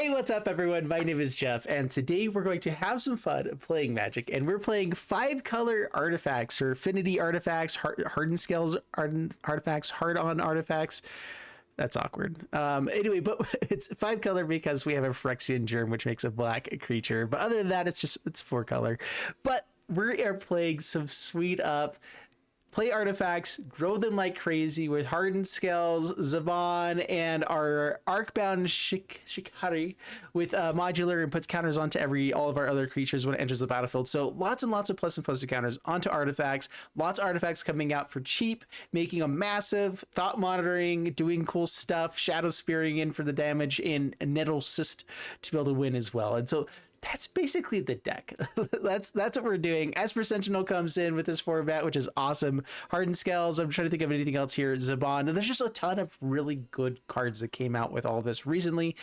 Hey, what's up, everyone? My name is Jeff, and today we're going to have some fun playing Magic, and we're playing 5-color artifacts, or affinity artifacts, hardened scales artifacts, hard-on artifacts. That's awkward. Anyway, but it's 5-color because we have a Phyrexian Germ, which makes a black creature. But other than that, it's 4-color. But we are playing some sweet up play artifacts, grow them like crazy with Hardened Scales, Zabaz, and our Arcbound Shikari with Modular, and puts counters onto all of our other creatures when it enters the battlefield. So lots and lots of plus and plus counters onto artifacts. Lots of artifacts coming out for cheap, making a massive thought monitoring, doing cool stuff, Shadowspearing in for the damage, and Nettlecyst to be able to win as well. And so that's basically the deck. That's what we're doing. Esper Sentinel comes in with this format, which is awesome. Hardened Scales. I'm trying to think of anything else here. Zabaz. There's just a ton of really good cards that came out with all of this recently.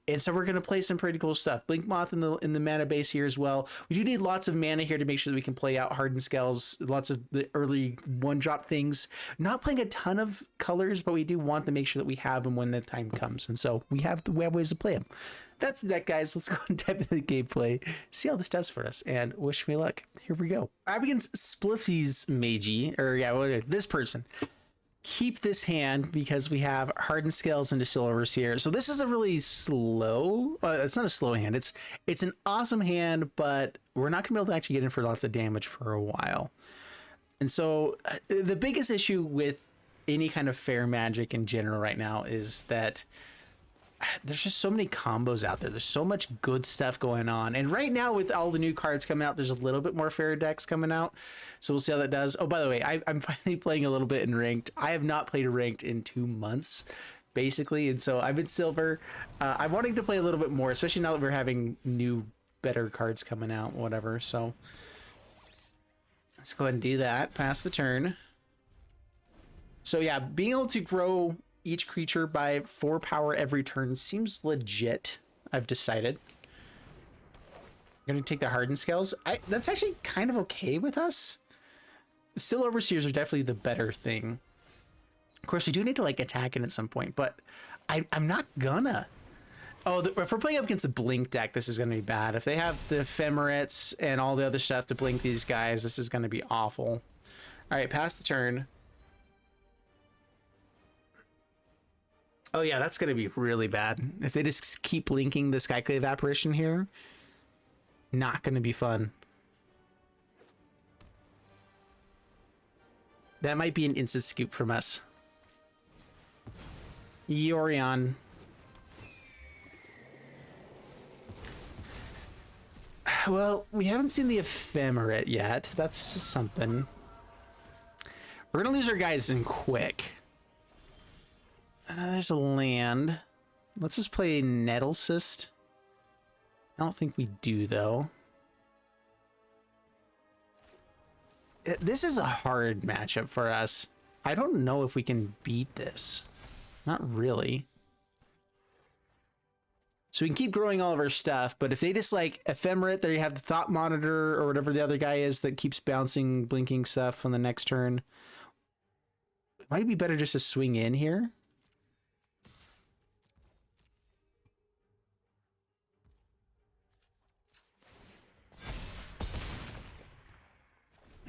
And so we're going to play some pretty cool stuff. Blinkmoth in the mana base here as well. We do need lots of mana here to make sure that we can play out Hardened Scales. Lots of the early one-drop things. Not playing a ton of colors, but we do want to make sure that we have them when the time comes. And so we have ways to play them. That's the deck, guys. Let's go and dive into the gameplay, see how this does for us, and wish me luck. Here we go. I'm against Spliffy's Magi, this person. Keep this hand because we have Hardened Scales and Silvers here. So this is a really slow, it's not a slow hand. It's an awesome hand, but we're not gonna be able to actually get in for lots of damage for a while. And so the biggest issue with any kind of fair Magic in general right now is that there's just so many combos out there. There's so much good stuff going on. And right now with all the new cards coming out, there's a little bit more fair decks coming out. So we'll see how that does. Oh, by the way, I'm finally playing a little bit in ranked. I have not played ranked in 2 months, basically. And so I'm in silver. I'm wanting to play a little bit more, especially now that we're having new, better cards coming out, whatever. So let's go ahead and do that. Pass the turn. So yeah, being able to grow each creature by 4 power every turn seems legit. I've decided. I'm going to take the Hardened Scales. That's actually kind of okay with us. Still, Overseers are definitely the better thing. Of course, we do need to like attack it at some point, but I'm not gonna. Oh, if we're playing up against the Blink deck, this is going to be bad. If they have the Ephemerates and all the other stuff to blink these guys, this is going to be awful. All right, pass the turn. Oh yeah, that's gonna be really bad. If they just keep linking the Skyclave Apparition here, not gonna be fun. That might be an instant scoop from us. Yorion. Well, we haven't seen the Ephemerate yet. That's something. We're gonna lose our guys in quick. There's a land. Let's just play Nettlecyst. I don't think we do, though. This is a hard matchup for us. I don't know if we can beat this. Not really. So we can keep growing all of our stuff, but if they just like Ephemerate, there you have the Thought Monitor or whatever the other guy is that keeps bouncing, blinking stuff on the next turn. It might be better just to swing in here.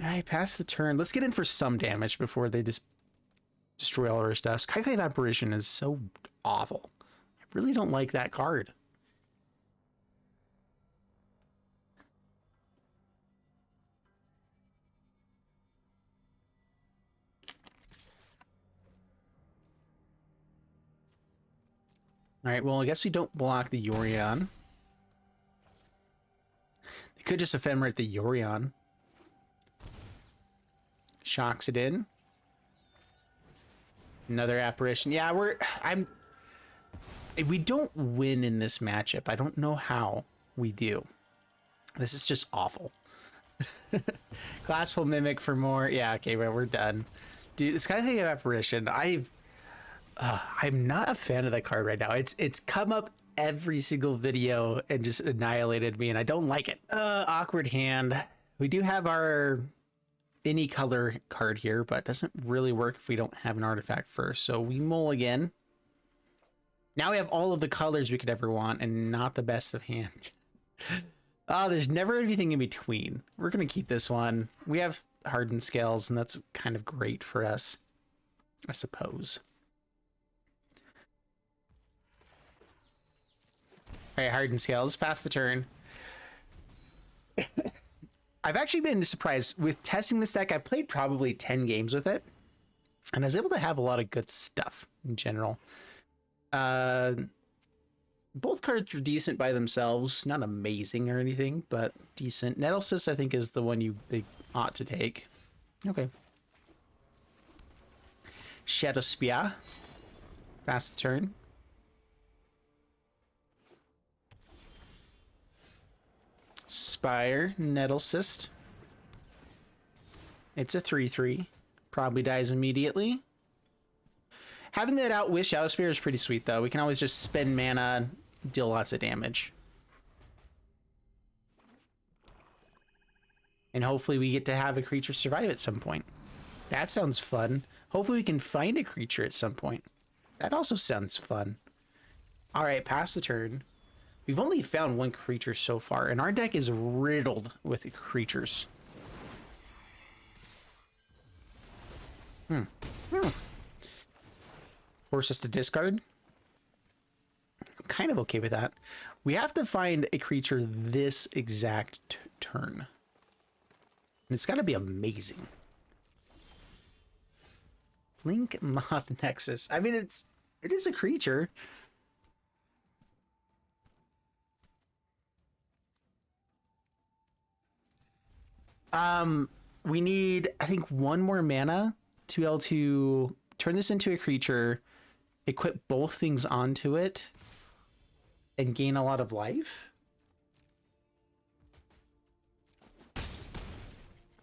All right, pass the turn. Let's get in for some damage before they just destroy all our stuff. Skyclave Apparition is so awful. I really don't like that card. All right, well, I guess we don't block the Yorion. They could just Ephemerate the Yorion. Shocks it in. Another Apparition. Yeah, we don't win in this matchup. I don't know how we do. This is just awful. Glassful Mimic for more. Yeah, okay, well, we're done. Dude, this Skyclave Apparition, I'm not a fan of that card right now. It's come up every single video and just annihilated me, and I don't like it. Awkward hand. We do have our any color card here, but it doesn't really work if we don't have an artifact first. So we mulligan. Now we have all of the colors we could ever want and not the best of hand. Oh, there's never anything in between. We're going to keep this one. We have Hardened Scales, and that's kind of great for us, I suppose. All right, Hardened Scales, pass the turn. I've actually been surprised with testing this deck. I've played probably 10 games with it, and I was able to have a lot of good stuff in general. Both cards are decent by themselves, not amazing or anything, but decent. Nettlecyst, I think, is the one they ought to take. Okay. Shadowspear, pass the turn. Spire, Nettlecyst. It's a 3/3. Probably dies immediately. Having that out with Shadowspear is pretty sweet, though. We can always just spend mana, deal lots of damage. And hopefully we get to have a creature survive at some point. That sounds fun. Hopefully we can find a creature at some point. That also sounds fun. All right, pass the turn. We've only found one creature so far, and our deck is riddled with creatures. Force us to discard. I'm kind of okay with that. We have to find a creature this exact turn. And it's got to be amazing. Blinkmoth Nexus. I mean, it is a creature. We need, I think, one more mana to be able to turn this into a creature, equip both things onto it, and gain a lot of life.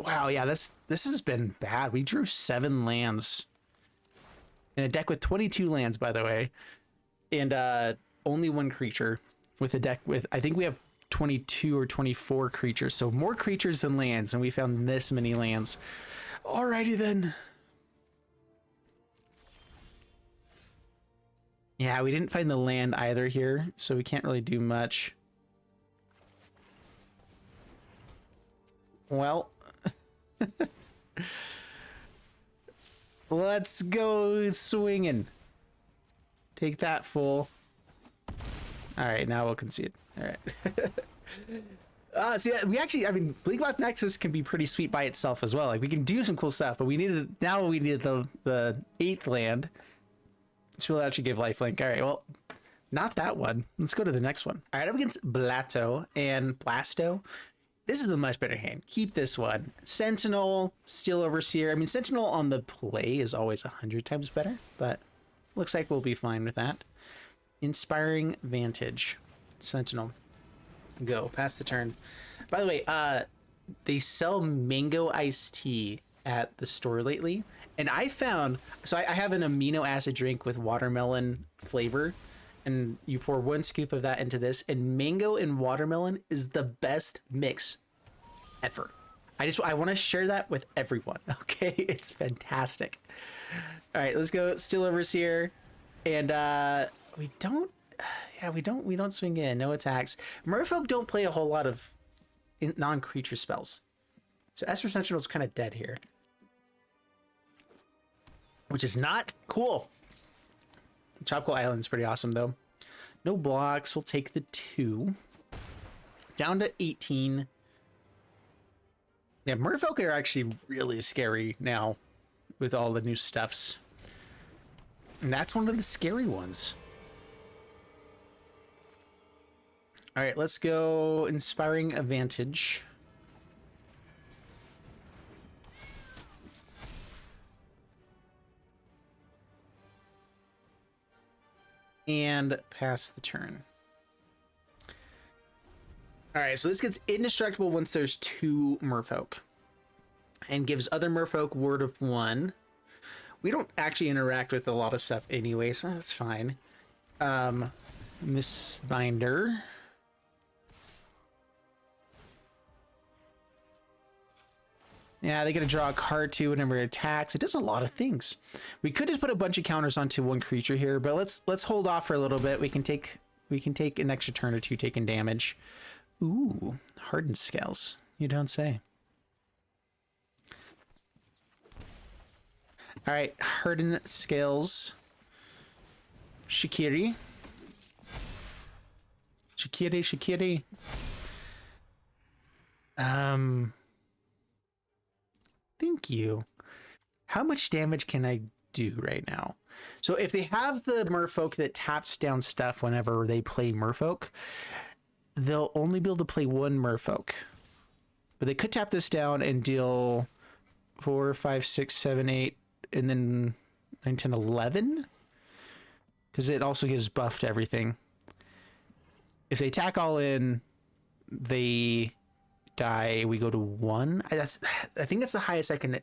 Wow, yeah, this has been bad. We drew 7 lands in a deck with 22 lands, by the way, and only one creature with a deck with, I think we have 22 or 24 creatures, so more creatures than lands, and we found this many lands. Alrighty then. Yeah, we didn't find the land either here, so we can't really do much. Well, let's go swinging. Take that, fool. All right, now we'll concede. All right. So yeah, we actually, I mean, Blinkmoth Nexus can be pretty sweet by itself as well. Like, we can do some cool stuff, but we needed the 8th land to really actually give lifelink. All right, well, not that one. Let's go to the next one. All right, up against Blato and Blasto. This is a much better hand. Keep this one. Sentinel, Steel Overseer. I mean, Sentinel on the play is always 100 times better, but looks like we'll be fine with that. Inspiring Vantage. Sentinel. Go. Pass the turn. By the way, they sell mango iced tea at the store lately, and I found, so I have an amino acid drink with watermelon flavor, and you pour 1 scoop of that into this, and mango and watermelon is the best mix ever. I want to share that with everyone. Okay, it's fantastic. All right, let's go. Steel Overseer, and we don't swing in. No attacks. Merfolk don't play a whole lot of non-creature spells, so Esper Sentinel is kind of dead here, which is not cool. Tropical Island's pretty awesome though. No blocks. We'll take the 2. Down to 18. Yeah, Merfolk are actually really scary now with all the new stuffs, and that's one of the scary ones. All right, let's go Inspiring Vantage. And pass the turn. All right, so this gets indestructible once there's 2 Merfolk, and gives other Merfolk Word of 1. We don't actually interact with a lot of stuff anyway, so that's fine. Mistbinder. Yeah, they get to draw a card too whenever it attacks. It does a lot of things. We could just put a bunch of counters onto one creature here, but let's hold off for a little bit. We can take an extra turn or two taking damage. Ooh, Hardened Scales. You don't say. All right, Hardened Scales. Shikari. Shikari. Thank you. How much damage can I do right now? So if they have the merfolk that taps down stuff whenever they play merfolk, they'll only be able to play one merfolk. But they could tap this down and deal 4, 5, 6, 7, 8, and then 9, 10, 11. Because it also gives buff to everything. If they attack all in, they die. We go to 1. I think that's the highest I can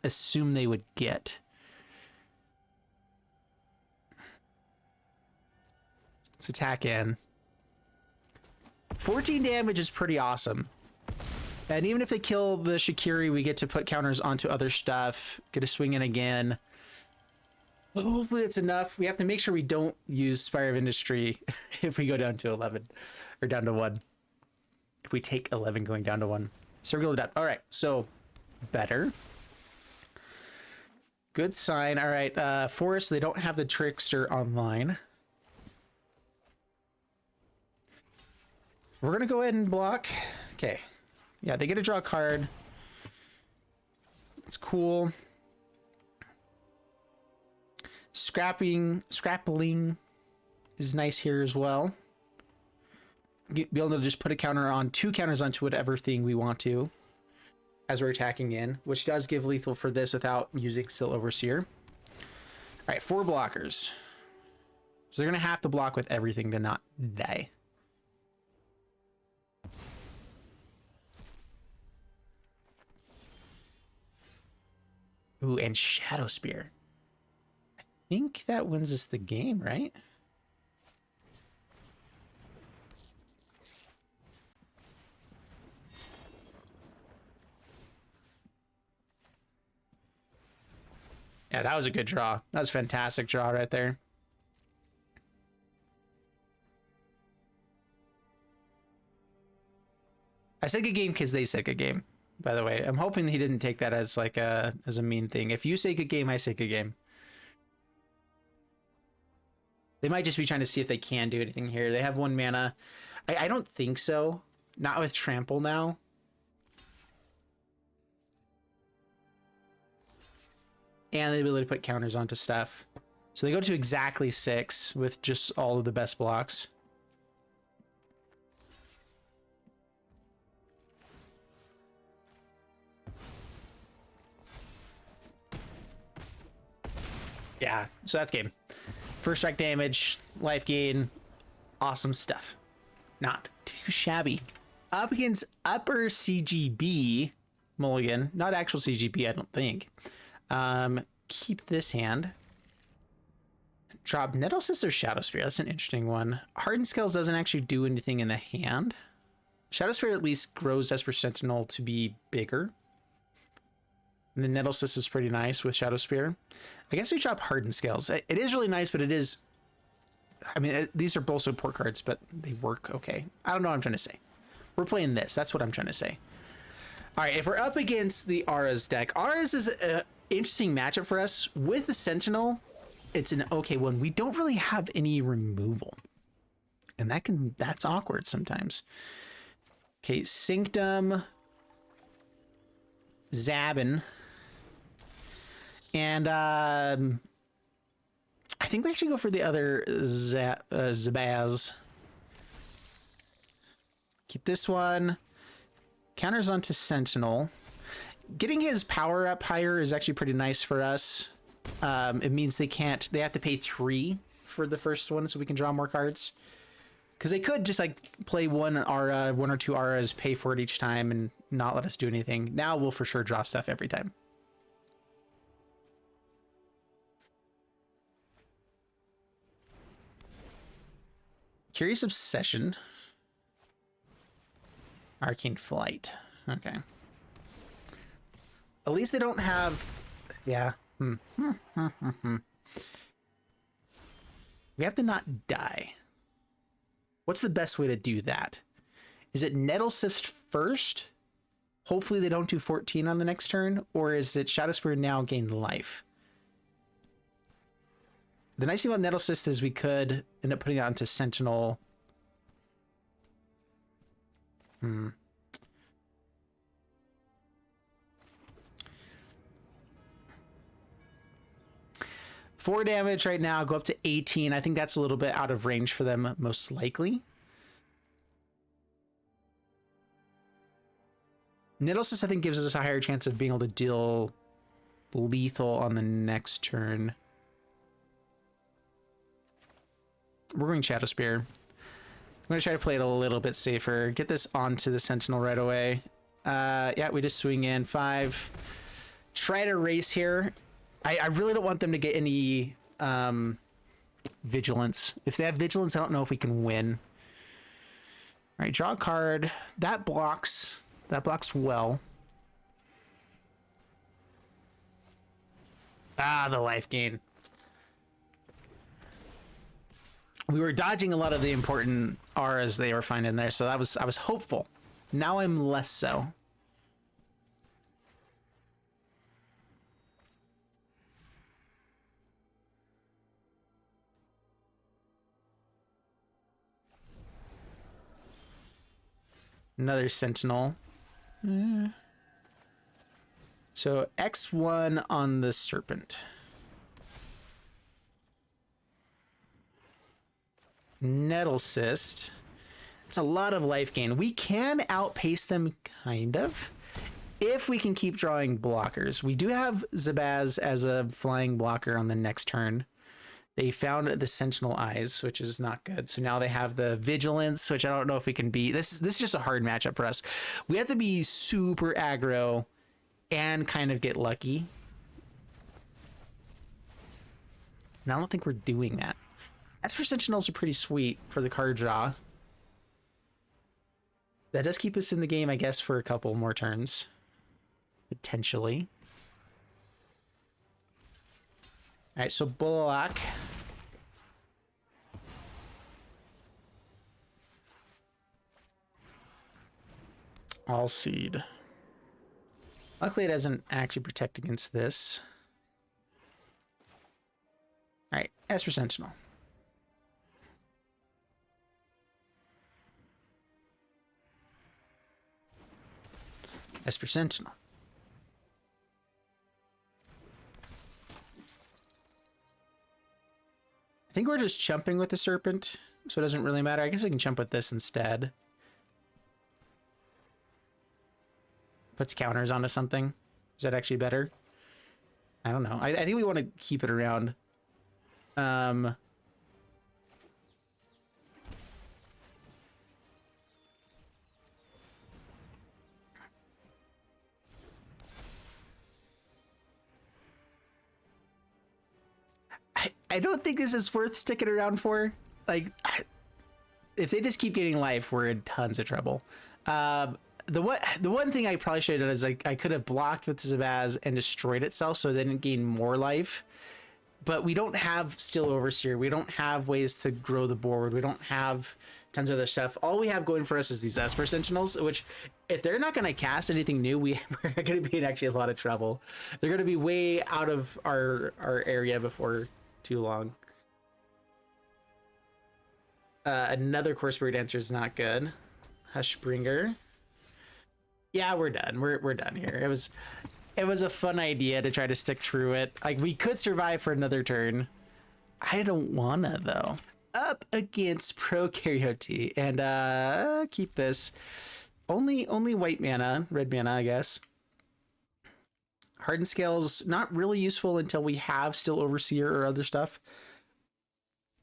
assume they would get. Let's attack in. 14 damage is pretty awesome. And even if they kill the Shikari, we get to put counters onto other stuff. Get to swing in again. Hopefully it's enough. We have to make sure we don't use Spire of Industry if we go down to 11 or down to 1. If we take 11 going down to 1. Circle it up. All right, so better. Good sign. All right, Forest, they don't have the Trickster online. We're going to go ahead and block. Okay. Yeah, they get to draw a card. It's cool. Scrapling is nice here as well. Be able to just put a counter on, 2 counters onto whatever thing we want to as we're attacking in, which does give lethal for this without using Still Overseer. All right, 4 blockers. So they're going to have to block with everything to not die. Ooh, and Shadowspear. I think that wins us the game, right? Yeah, that was a good draw. That was a fantastic draw right there. I said good game because they said good game. By the way, I'm hoping he didn't take that as like a mean thing. If you say good game, I say good game. They might just be trying to see if they can do anything here. They have 1 mana. I don't think so. Not with Trample now. And the ability to put counters onto stuff. So they go to exactly 6 with just all of the best blocks. Yeah, so that's game. First strike damage, life gain, awesome stuff. Not too shabby. Up against upper CGB mulligan, not actual CGB, I don't think. Keep this hand. Drop Nettlecyst or Shadowspear. That's an interesting one. Hardened Scales doesn't actually do anything in the hand. Shadowspear at least grows Esper Sentinel to be bigger. And the Nettlecyst is pretty nice with Shadowspear. I guess we drop Hardened Scales. It is really nice, but it is... I mean, these are both support cards, but they work okay. I don't know what I'm trying to say. We're playing this. That's what I'm trying to say. All right, if we're up against the Aura's deck, Aura's is an interesting matchup for us. With the Sentinel, it's an okay one. We don't really have any removal. And that's awkward sometimes. Okay, Sanctum, Zabin, and I think we actually go for the other Zabaz. Keep this one. Counters onto Sentinel. Getting his power up higher is actually pretty nice for us. It means they have to pay 3 for the first one so we can draw more cards. Because they could just like play 1 aura, 1 or 2 auras, pay for it each time and not let us do anything. Now we'll for sure draw stuff every time. Curious Obsession. Arcane Flight. Okay. At least they don't have... Yeah. We have to not die. What's the best way to do that? Is it Nettlecyst first? Hopefully they don't do 14 on the next turn. Or is it Shadowspear now gain life? The nice thing about Nettlecyst is we could end up putting it onto Sentinel. 4 damage right now, go up to 18. I think that's a little bit out of range for them, most likely. Nettlecyst, I think, gives us a higher chance of being able to deal lethal on the next turn. We're going Shadowspear. I'm going to try to play it a little bit safer. Get this onto the Sentinel right away. Yeah, we just swing in 5. Try to race here. I really don't want them to get any vigilance. If they have vigilance, I don't know if we can win. All right, draw a card. That blocks. That blocks well. Ah, the life gain. We were dodging a lot of the important auras they were finding there, so I was hopeful. Now I'm less so. Another Sentinel. So X1 on the Serpent. Nettlecyst. It's a lot of life gain. We can outpace them, kind of, if we can keep drawing blockers. We do have Zabaz as a flying blocker on the next turn. They found the Sentinel Eyes, which is not good. So now they have the Vigilance, which I don't know if we can beat. This is just a hard matchup for us. We have to be super aggro and kind of get lucky. And I don't think we're doing that. Esper Sentinels are pretty sweet for the card draw. That does keep us in the game, I guess, for a couple more turns. Potentially. All right, so block. All seed. Luckily, it doesn't actually protect against this. All right, Esper Sentinel. Esper Sentinel. I think we're just chumping with the Serpent, so it doesn't really matter. I guess I can chump with this instead. Puts counters onto something. Is that actually better? I don't know. I think we want to keep it around. I don't think this is worth sticking around for. Like, if they just keep getting life, we're in tons of trouble. The one thing I probably should have done is I could have blocked with Zabaz and destroyed itself so it didn't gain more life. But we don't have Steel Overseer. We don't have ways to grow the board. We don't have tons of other stuff. All we have going for us is these Esper Sentinels, which if they're not going to cast anything new, we're going to be in actually a lot of trouble. They're going to be way out of our area before too long. Another Core Spirit Dancer is not good. Hushbringer. Yeah, we're done. We're done here. It was a fun idea to try to stick through it. Like, we could survive for another turn. I don't wanna though. Up against Prokaryote and keep this. Only white mana, red mana, I guess. Hardened Scales, not really useful until we have Steel Overseer or other stuff.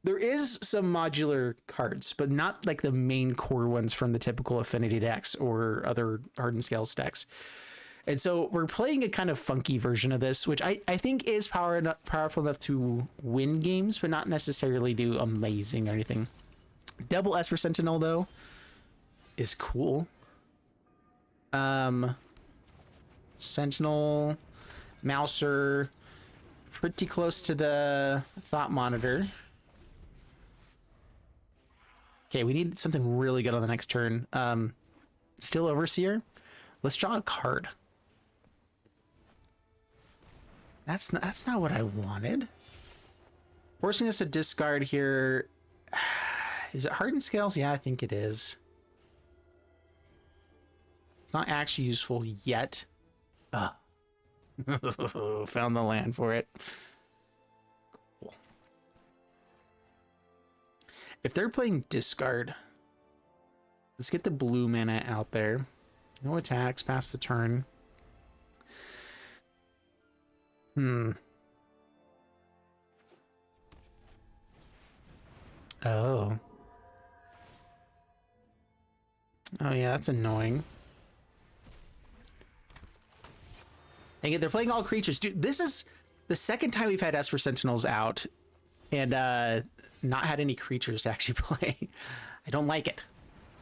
There is some modular cards, but not like the main core ones from the typical Affinity decks or other Hardened Scales decks. And so we're playing a kind of funky version of this, which I think is powerful enough to win games, but not necessarily do amazing or anything. Double Esper Sentinel, though, is cool. Sentinel, Mouser, pretty close to the Thought Monitor. Okay, we need something really good on the next turn. Still Overseer. Let's draw a card. That's not what I wanted. Forcing us to discard here. Is it Hardened Scales? Yeah, I think it is. It's not actually useful yet. Found the land for it. Cool. If they're playing discard, let's get the blue mana out there. No attacks, pass the turn. Oh. Oh yeah, that's annoying. Dang it, they're playing all creatures. Dude, this is the second time we've had Esper Sentinels out and not had any creatures to actually play. I don't like it.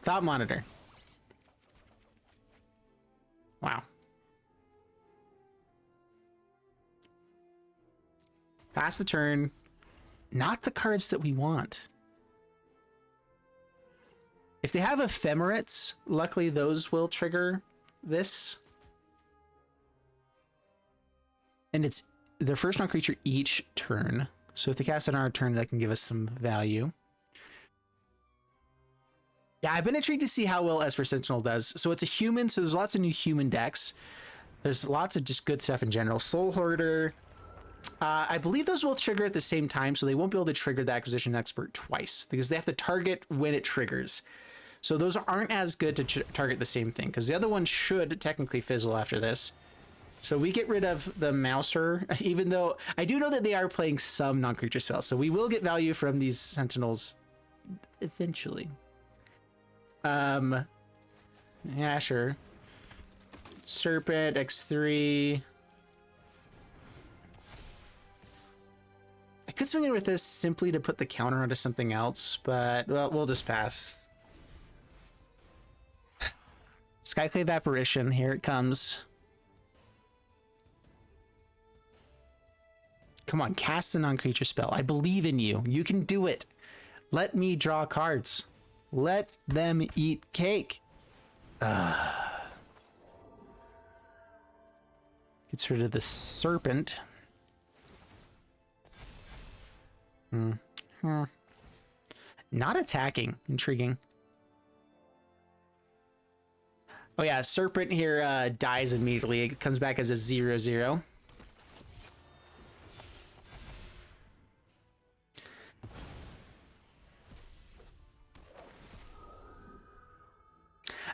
Thought Monitor. Wow. Pass the turn. Not the cards that we want. If they have Ephemerates, luckily those will trigger this. And it's their first non-creature each turn. So if they cast it on our turn, that can give us some value. Yeah, I've been intrigued to see how well Esper Sentinel does. So it's a human, so there's lots of new human decks. There's lots of just good stuff in general. Soul Hoarder. I believe those will trigger at the same time, so they won't be able to trigger the Acquisition Expert twice, because they have to target when it triggers. So those aren't as good to target the same thing, because the other one should technically fizzle after this. So we get rid of the Mouser, even though I do know that they are playing some non-creature spells, so we will get value from these Sentinels eventually. Yeah, sure. Serpent, X3. I could swing in with this simply to put the counter onto something else, but well, we'll just pass. Skyclave Apparition, here it comes. Come on, cast a non-creature spell. I believe in you. You can do it. Let me draw cards. Let them eat cake. Gets rid of the Serpent. Not attacking. Intriguing. Oh yeah, Serpent here dies immediately. It comes back as a 0/0.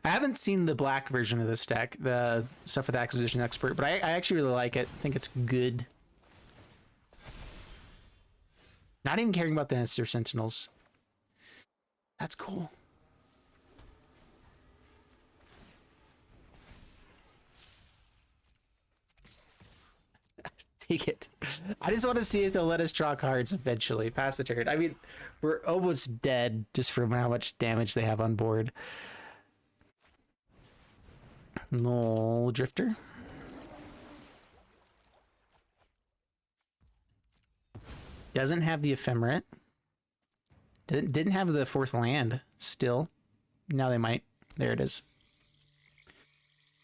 I haven't seen the black version of this deck, the stuff with Acquisition Expert, but I actually really like it. I think it's good. Not even caring about the Esper Sentinels. That's cool. Take it. I just want to see if they'll let us draw cards eventually. Pass the turn. I mean, we're almost dead just from how much damage they have on board. No Drifter. Doesn't have the Ephemerate. Didn't have the fourth land still. Now they might. There it is.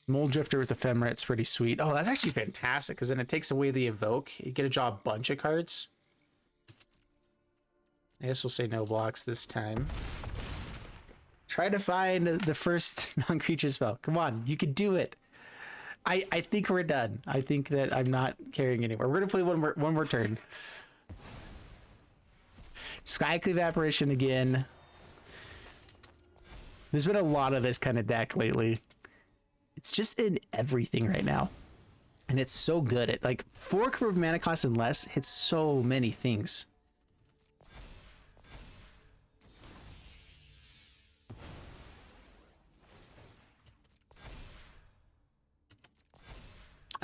Mold Drifter with Ephemerate's pretty sweet. Oh, that's actually fantastic, because then it takes away the Evoke. You get to draw a bunch of cards. I guess we'll say no blocks this time. Try to find the first non-creature spell. Come on, you can do it. I think we're done. I think that I'm not carrying anymore. We're gonna play one more turn. Skyclave Apparition again. There's been a lot of this kind of deck lately. It's just in everything right now. And it's so good. It like 4 curve mana cost and less hits so many things.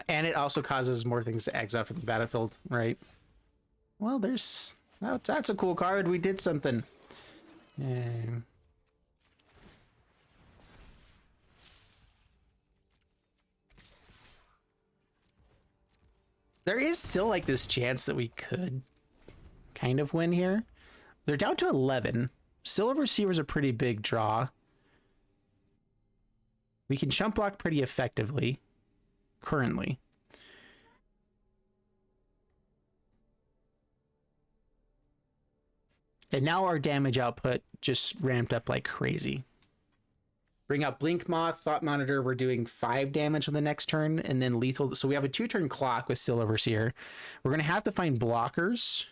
And it also causes more things to exile from the battlefield, right? Well, that's a cool card. We did something. There is still like this chance that we could kind of win here. They're down to 11. Still Overseer is a pretty big draw. We can chump block pretty effectively currently. And now our damage output just ramped up like crazy. Bring out Blinkmoth, Thought Monitor. We're doing 5 damage on the next turn, and then lethal. So we have a 2-turn clock with Still Overseer. We're going to have to find blockers.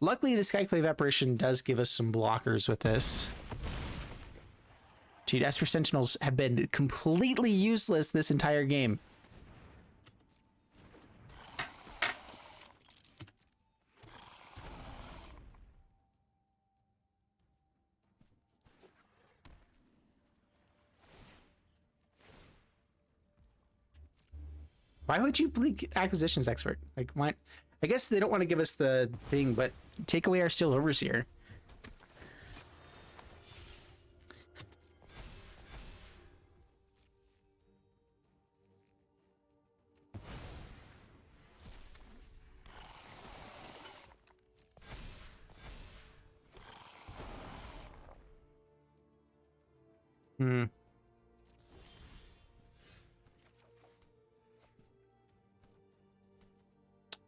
Luckily, the Skyclave Apparition does give us some blockers with this. Dude, Esper Sentinels have been completely useless this entire game. Why would you blink Acquisitions Expert? Like, why? I guess they don't want to give us the thing, but take away our Still Overseer.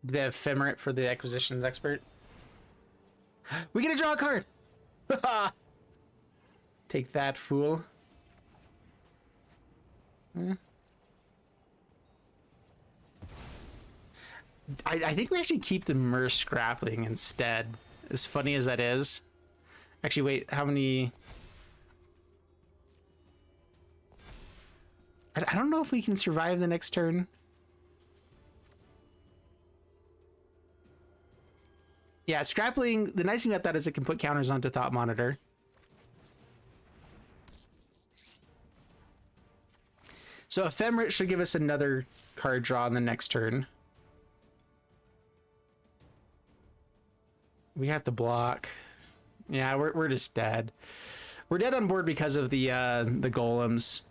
Do they have Ephemerate for the Acquisitions Expert? We get to draw a card! Take that, fool. I think we actually keep the Myr Scrapling instead. As funny as that is. Actually, wait, how many... I don't know if we can survive the next turn. Yeah, Scrapling, the nice thing about that is it can put counters onto Thought Monitor. So Ephemerate should give us another card draw on the next turn. We have to block. Yeah, we're just dead. We're dead on board because of the golems.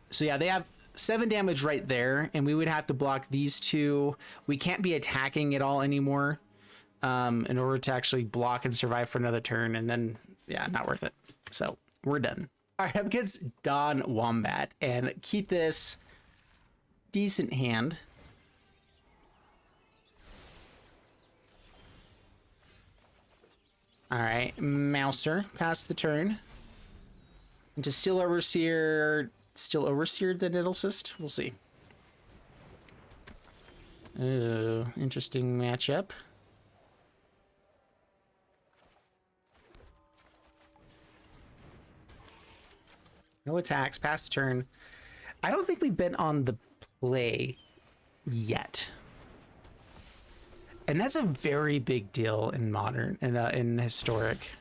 So yeah, they have 7 damage right there, and we would have to block these 2. We can't be attacking at all anymore in order to actually block and survive for another turn, and then, yeah, not worth it. So we're done. All right, up against Don Wombat, and keep this decent hand. All right, Mouser, pass the turn. Into Still Overseer... Still Overseered the Nettlecyst? We'll see. Oh, interesting matchup. No attacks, pass the turn. I don't think we've been on the play yet. And that's a very big deal in modern and in historic.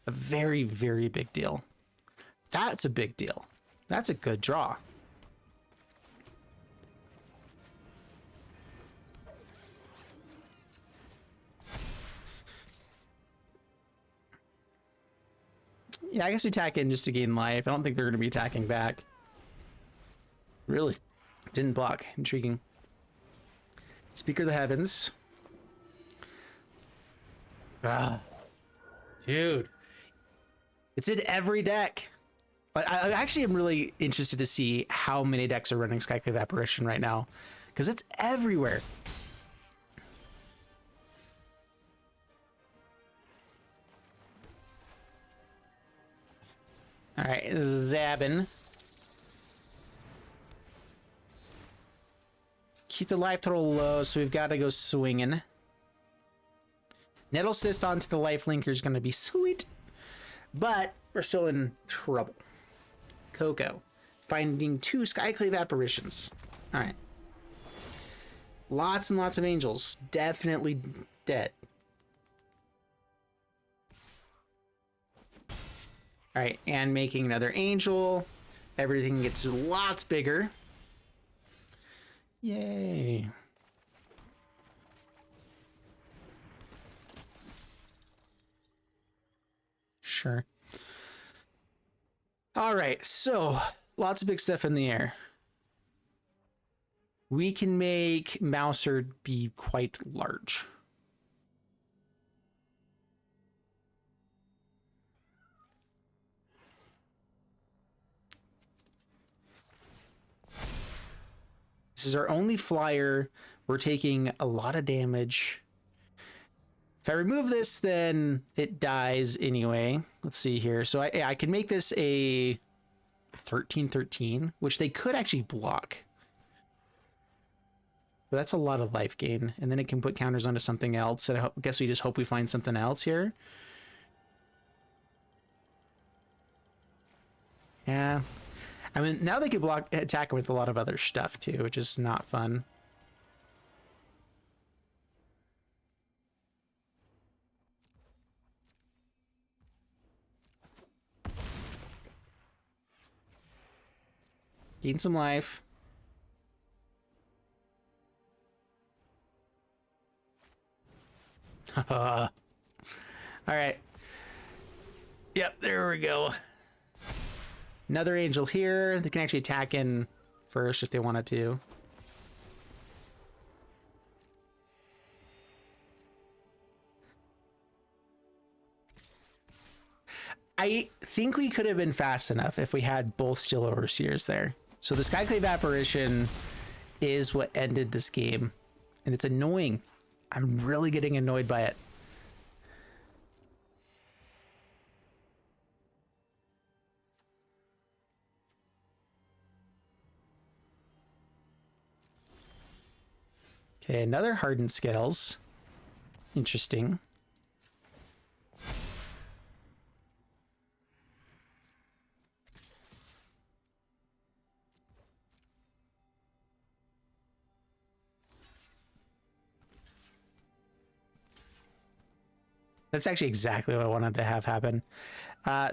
A very, very big deal. That's a big deal. That's a good draw. Yeah, I guess we attack in just to gain life. I don't think they're going to be attacking back. Really? Didn't block. Intriguing. Speaker of the Heavens. Ah. Dude. It's in every deck. I actually am really interested to see how many decks are running Skyclave Apparition right now, because it's everywhere. All right, Zabin. Keep the life total low, so we've got to go swinging. Nettlecyst onto the life linker is going to be sweet, but we're still in trouble. Coco, finding 2 Skyclave Apparitions. All right. Lots and lots of angels. Definitely dead. All right, and making another angel. Everything gets lots bigger. Yay. sure. All right, so lots of big stuff in the air. We can make Mouser be quite large. This is our only flyer. We're taking a lot of damage. If I remove this, then it dies anyway. Let's see here. So I can make this a 13-13, which they could actually block. But that's a lot of life gain. And then it can put counters onto something else. And I guess we just hope we find something else here. Yeah. I mean, now they could attack with a lot of other stuff too, which is not fun. Gain some life. All right. Yep, there we go. Another angel here. They can actually attack in first if they wanted to. I think we could have been fast enough if we had both Steel Overseers there. So the Skyclave Apparition is what ended this game. And it's annoying. I'm really getting annoyed by it. Okay, another Hardened Scales. Interesting. That's actually exactly what I wanted to have happen.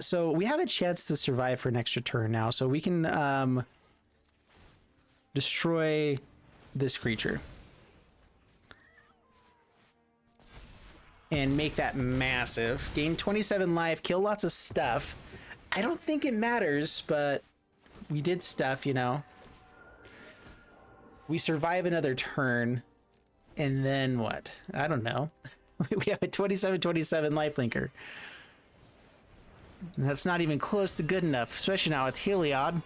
So we have a chance to survive for an extra turn now. So we can destroy this creature. And make that massive. Gain 27 life, kill lots of stuff. I don't think it matters, but we did stuff, you know. We survive another turn. And then what? I don't know. We have a 27-27 lifelinker. And that's not even close to good enough, especially now with Heliod.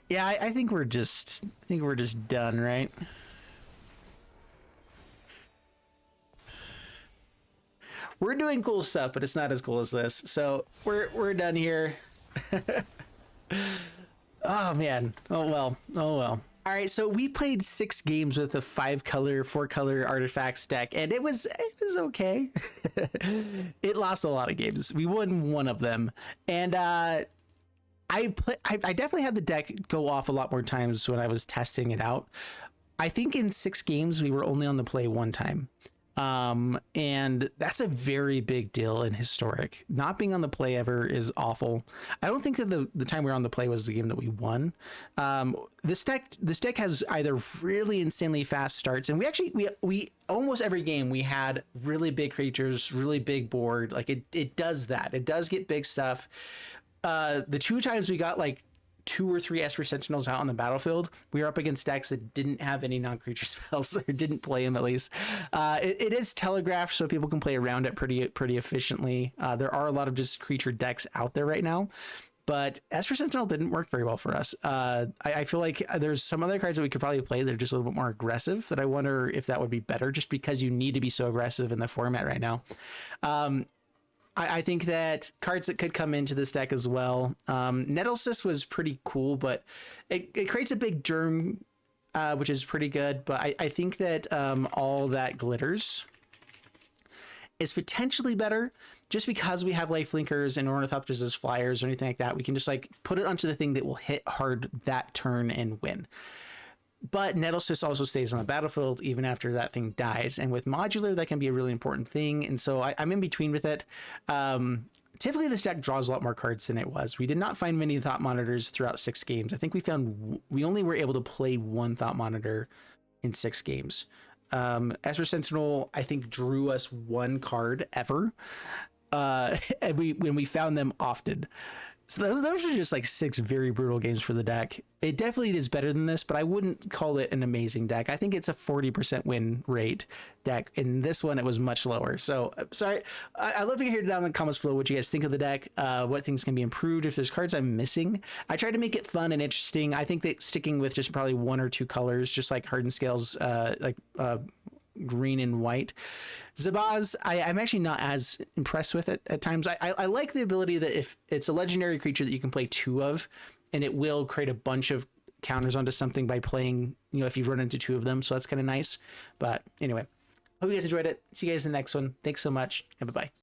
Yeah, I think we're just done, right? We're doing cool stuff, but it's not as cool as this. So we're done here. Oh man. Oh well. Oh well. All right, so we played 6 games with a 4-color artifacts deck, and it was okay. It lost a lot of games. We won one of them, and I definitely had the deck go off a lot more times when I was testing it out. I think in 6 games we were only on the play 1 time. And that's a very big deal in Historic. Not being on the play ever is awful. I don't think that the time we were on the play was the game that we won. This deck has either really insanely fast starts, and we almost every game we had really big creatures, really big board. Like it does that. It does get big stuff. The 2 times we got like 2 or 3 Esper Sentinels out on the battlefield, we were up against decks that didn't have any non-creature spells, or didn't play them at least. It is telegraphed, so people can play around it pretty efficiently. There are a lot of just creature decks out there right now, but Esper Sentinel didn't work very well for us. I feel like there's some other cards that we could probably play that are just a little bit more aggressive, that I wonder if that would be better, just because you need to be so aggressive in the format right now. I think that cards that could come into this deck as well. Nettlecyst was pretty cool, but it creates a big germ, which is pretty good. But I think that all that glitters is potentially better, just because we have lifelinkers and ornithopters as flyers or anything like that. We can just like put it onto the thing that will hit hard that turn and win. But Nettlecyst also stays on the battlefield even after that thing dies. And with Modular, that can be a really important thing. And so I'm in between with it. Typically, this deck draws a lot more cards than it was. We did not find many Thought Monitors throughout 6 games. I think we only were able to play 1 Thought Monitor in 6 games. Esper Sentinel, I think, drew us 1 card ever. and when we found them often. So those are just like 6 very brutal games for the deck. It definitely is better than this, but I wouldn't call it an amazing deck. I think it's a 40% win rate deck. In this one, it was much lower. So sorry. I'd love to hear down in the comments below what you guys think of the deck, what things can be improved, if there's cards I'm missing. I tried to make it fun and interesting. I think that sticking with just probably 1 or 2 colors, just like Hardened Scales, green and white. Zabaz, I'm actually not as impressed with it at times. I like the ability that if it's a legendary creature that you can play 2 of, and it will create a bunch of counters onto something by playing, if you've run into 2 of them. So that's kind of nice. But anyway, hope you guys enjoyed it. See you guys in the next one. Thanks so much, and bye-bye.